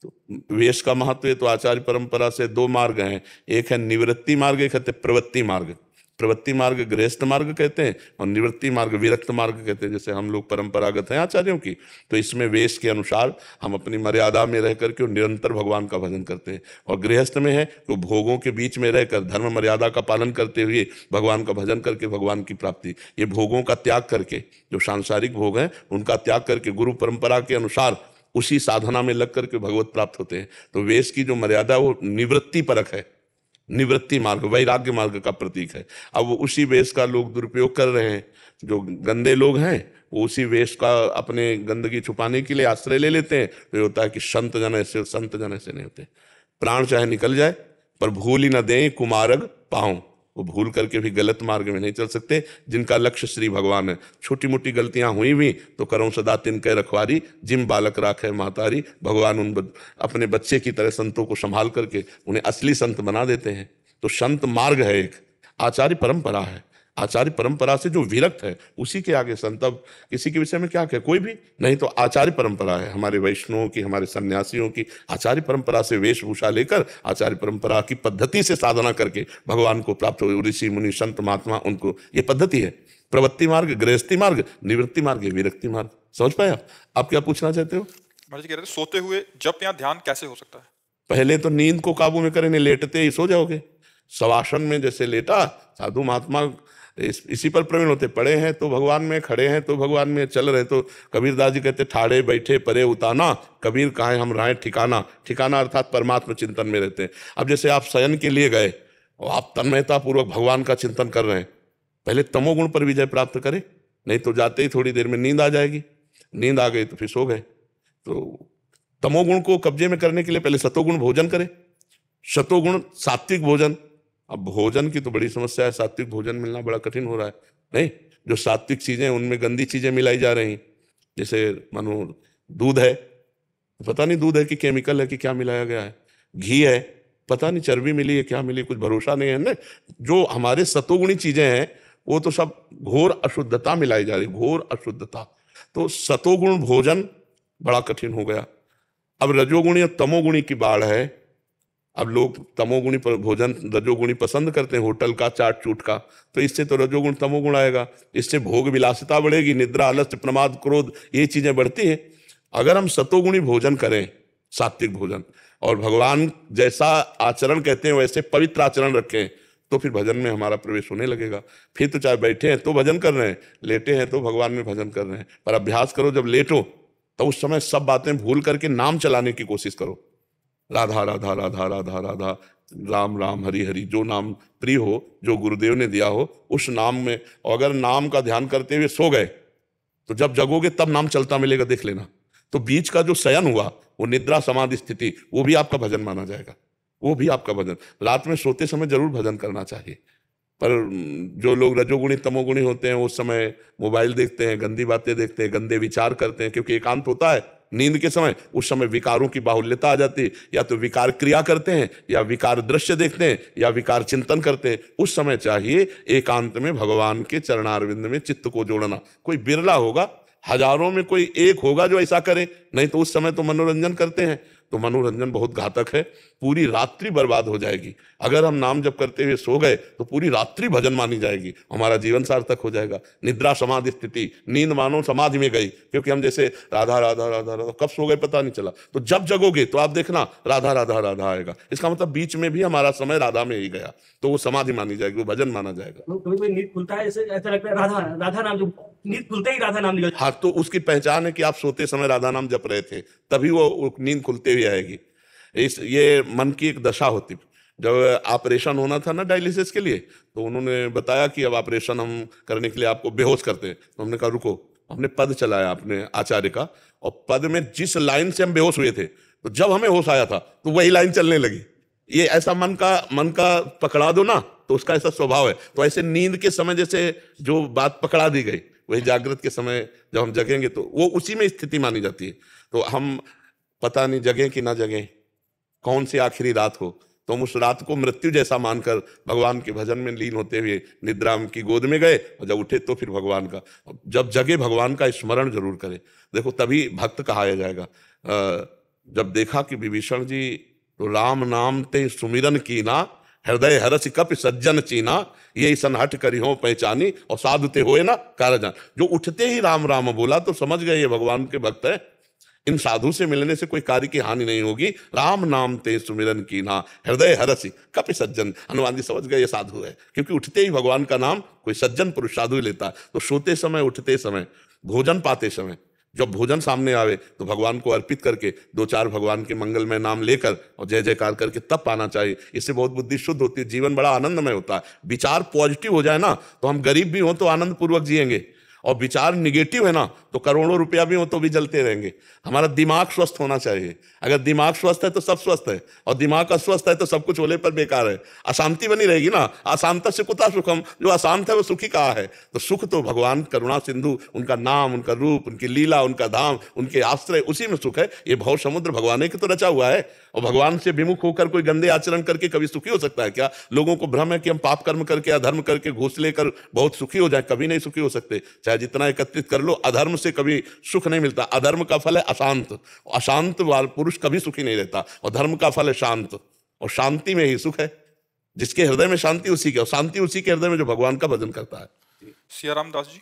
तो वेश का महत्व है, तो आचार्य परंपरा से दो मार्ग हैं, एक है निवृत्ति मार्ग, एक है प्रवृत्ति मार्ग। प्रवृत्ति मार्ग गृहस्थ मार्ग कहते हैं और निवृत्ति मार्ग विरक्त मार्ग कहते हैं, जैसे हम लोग परंपरागत हैं आचार्यों की। तो इसमें वेश के अनुसार हम अपनी मर्यादा में रह करके निरंतर भगवान का भजन करते हैं, और गृहस्थ में है तो भोगों के बीच में रहकर धर्म मर्यादा का पालन करते हुए भगवान का भजन करके भगवान की प्राप्ति। ये भोगों का त्याग करके, जो सांसारिक भोग हैं उनका त्याग करके गुरु परंपरा के अनुसार उसी साधना में लग करके भगवत प्राप्त होते हैं। तो वेश की जो मर्यादा वो निवृत्ति परक है, निवृत्ति मार्ग वैराग्य मार्ग का प्रतीक है। अब वो उसी वेश का लोग दुरुपयोग कर रहे हैं, जो गंदे लोग हैं वो उसी वेश का अपने गंदगी छुपाने के लिए आश्रय ले लेते हैं। तो ये होता है कि संत जन ऐसे नहीं होते। प्राण चाहे निकल जाए पर भूल ही न दें कुमार्ग पाऊं, वो भूल करके भी गलत मार्ग में नहीं चल सकते। जिनका लक्ष्य श्री भगवान है, छोटी मोटी गलतियां हुई भी तो करो सदा तिनके रखवारी, जिम बालक राखे महतारी। भगवान अपने बच्चे की तरह संतों को संभाल करके उन्हें असली संत बना देते हैं। तो संत मार्ग है एक, आचार्य परंपरा है। आचार्य परंपरा से जो विरक्त है उसी के आगे संत। अब किसी के विषय में क्या कहे, कोई भी नहीं, तो आचार्य परंपरा है हमारे वैष्णवों की, हमारे सन्यासियों की। आचार्य परंपरा से वेशभूषा लेकर आचार्य परंपरा की पद्धति से साधना करके भगवान को प्राप्त हो, ऋषि मुनि संत महात्मा, उनको ये पद्धति है। प्रवृत्ति मार्ग गृहस्थी मार्ग, निवृत्ति मार्ग विरक्ति मार्ग। समझ पाए आप क्या पूछना चाहते हो? महाराज कह रहे थे सोते हुए जप या ध्यान कैसे हो सकता है? पहले तो नींद को काबू में करें, लेटते ही सो जाओगे। शवासन में जैसे लेटा, साधु महात्मा इसी पर प्रवीण होते, पड़े हैं तो भगवान में, खड़े हैं तो भगवान में, चल रहे तो कबीरदास जी कहते ठाड़े बैठे परे उताना, कबीर कहाँ हम रहे ठिकाना। ठिकाना अर्थात परमात्मा चिंतन में रहते हैं। अब जैसे आप शयन के लिए गए और आप तन्मयता पूर्वक भगवान का चिंतन कर रहे हैं, पहले तमोगुण पर विजय प्राप्त करें, नहीं तो जाते ही थोड़ी देर में नींद आ जाएगी। नींद आ गई तो फिर सो गए। तो तमोगुण को कब्जे में करने के लिए पहले सतोगुण भोजन करें, सतोगुण सात्विक भोजन। अब भोजन की तो बड़ी समस्या है, सात्विक भोजन मिलना बड़ा कठिन हो रहा है। नहीं, जो सात्विक चीजें उनमें गंदी चीजें मिलाई जा रही, जैसे मानो दूध है, पता नहीं दूध है कि केमिकल है कि क्या मिलाया गया है। घी है, पता नहीं चर्बी मिली है क्या मिली, कुछ भरोसा नहीं है ना। जो हमारे सतोगुणी चीजें हैं वो तो सब घोर अशुद्धता मिलाई जा रही, घोर अशुद्धता। तो सतोगुण भोजन बड़ा कठिन हो गया। अब रजोगुणी और तमोगुणी की बाढ़ है। अब लोग तमोगुणी पर भोजन रजोगुणी पसंद करते हैं, होटल का चाट चूट का, तो इससे तो रजोगुण तमोगुण आएगा। इससे भोग विलासिता बढ़ेगी, निद्रा आलस्य प्रमाद क्रोध ये चीजें बढ़ती हैं। अगर हम सतोगुणी भोजन करें, सात्विक भोजन, और भगवान जैसा आचरण कहते हैं वैसे पवित्र आचरण रखें, तो फिर भजन में हमारा प्रवेश होने लगेगा। फिर तो चाहे बैठे हैं तो भजन कर रहे हैं, लेटे हैं तो भगवान में भजन कर रहे हैं। पर अभ्यास करो, जब लेटो तो उस समय सब बातें भूल करके नाम चलाने की कोशिश करो। राधा राधा राधा राधा राधा, राम राम हरि हरि, जो नाम प्रिय हो, जो गुरुदेव ने दिया हो उस नाम में। और अगर नाम का ध्यान करते हुए सो गए तो जब जगोगे तब नाम चलता मिलेगा, देख लेना। तो बीच का जो शयन हुआ वो निद्रा समाधि स्थिति, वो भी आपका भजन माना जाएगा, वो भी आपका भजन। रात में सोते समय जरूर भजन करना चाहिए। पर जो लोग रजोगुणी तमोगुणी होते हैं उस समय मोबाइल देखते हैं, गंदी बातें देखते हैं, गंदे विचार करते हैं, क्योंकि एकांत होता है नींद के समय। उस समय विकारों की बाहुल्यता आ जाती है, या तो विकार क्रिया करते हैं, या विकार दृश्य देखते हैं, या विकार चिंतन करते हैं। उस समय चाहिए एकांत में भगवान के चरणारविंद में चित्त को जोड़ना। कोई बिरला होगा, हजारों में कोई एक होगा जो ऐसा करे, नहीं तो उस समय तो मनोरंजन करते हैं। तो मनोरंजन बहुत घातक है, पूरी रात्रि बर्बाद हो जाएगी। अगर हम नाम जप करते हुए सो गए तो पूरी रात्रि भजन मानी जाएगी, हमारा जीवन सार्थक हो जाएगा। निद्रा समाधि स्थिति, नींद मानो समाधि में गई, क्योंकि हम जैसे राधा राधा राधा राधा कब सो गए पता नहीं चला। तो जब जगोगे तो आप देखना राधा राधा राधा आएगा, इसका मतलब बीच में भी हमारा समय राधा में ही गया, तो वो समाधि मानी जाएगी, वो भजन माना जाएगा। कभी कोई नींद खुलता है, ऐसा लगता है राधा राधा नाम, जो नींद खुलते ही राधा नाम निकल। हाँ, तो उसकी पहचान है कि आप सोते समय राधा नाम जप रहे थे, तभी वो नींद खुलते हुए आएगी। ये मन की एक दशा होती। जब ऑपरेशन होना था ना डायलिसिस के लिए, तो उन्होंने बताया कि अब ऑपरेशन हम करने के लिए आपको बेहोश करते हैं। तो हमने कहा रुको, हमने पद चलाया अपने आचार्य का, और पद में जिस लाइन से हम बेहोश हुए थे, तो जब हमें होश आया था तो वही लाइन चलने लगी। ये ऐसा मन का पकड़ा दो ना, तो उसका ऐसा स्वभाव है। तो ऐसे नींद के समय जैसे जो बात पकड़ा दी गई, वही जागृत के समय जब हम जगेंगे तो वो उसी में स्थिति मानी जाती है। तो हम पता नहीं जगें कि ना जगें, कौन सी आखिरी रात हो, तो हम उस रात को मृत्यु जैसा मानकर भगवान के भजन में लीन होते हुए निद्रा की गोद में गए, और जब उठे तो फिर भगवान का, जब जगे भगवान का स्मरण जरूर करें। देखो तभी भक्त कहा जाएगा। जब देखा कि विभीषण जी तो राम नाम ते सुमिरन कीना, हृदय हरस कपि सज्जन चीना, ये सन हट करी हो पहचानी, और साधु ते होए ना कारजान। जो उठते ही राम राम बोला तो समझ गए ये भगवान के भक्त है, इन साधु से मिलने से कोई कार्य की हानि नहीं होगी। राम नाम ते सुमिरन कीना, हृदय हरसि कपि सज्जन। हनुमान जी समझ गए ये साधु है, क्योंकि उठते ही भगवान का नाम कोई सज्जन पुरुष साधु ही लेता है। तो सोते समय, उठते समय, भोजन पाते समय, जब भोजन सामने आवे तो भगवान को अर्पित करके दो चार भगवान के मंगलमय नाम लेकर और जय जयकार करके तब पाना चाहिए। इससे बहुत बुद्धि शुद्ध होती है, जीवन बड़ा आनंदमय होता है। विचार पॉजिटिव हो जाए ना तो हम गरीब भी हों तो आनंद पूर्वक जिएंगे, और विचार निगेटिव है ना तो करोड़ों रुपया भी हो तो भी जलते रहेंगे। हमारा दिमाग स्वस्थ होना चाहिए। अगर दिमाग स्वस्थ है तो सब स्वस्थ है, और दिमाग अस्वस्थ है तो सब कुछ होले पर बेकार है। अशांति बनी रहेगी ना, अशांत से कुता सुखम, जो अशांत है वो सुखी कहा है। तो सुख तो भगवान करुणा सिंधु, उनका नाम, उनका रूप, उनकी लीला, उनका धाम, उनके आश्रय, उसी में सुख है। ये भव समुद्र भगवान के तो रचा हुआ है, और भगवान से विमुख होकर कोई गंदे आचरण करके कभी सुखी हो सकता है क्या? लोगों को भ्रम है कि हम पाप कर्म करके, अधर्म करके, घूस लेकर बहुत सुखी हो जाए। कभी नहीं सुखी हो सकते, चाहे जितना एकत्रित कर लो। अधर्म से कभी सुख नहीं मिलता। अधर्म का फल है अशांत, अशांत वाला पुरुष कभी सुखी नहीं रहता, और धर्म का फल है शांत, और शांति में ही सुख है। जिसके हृदय में शांति उसी के, और शांति उसी के हृदय में जो भगवान का भजन करता है। सिया राम दास जी।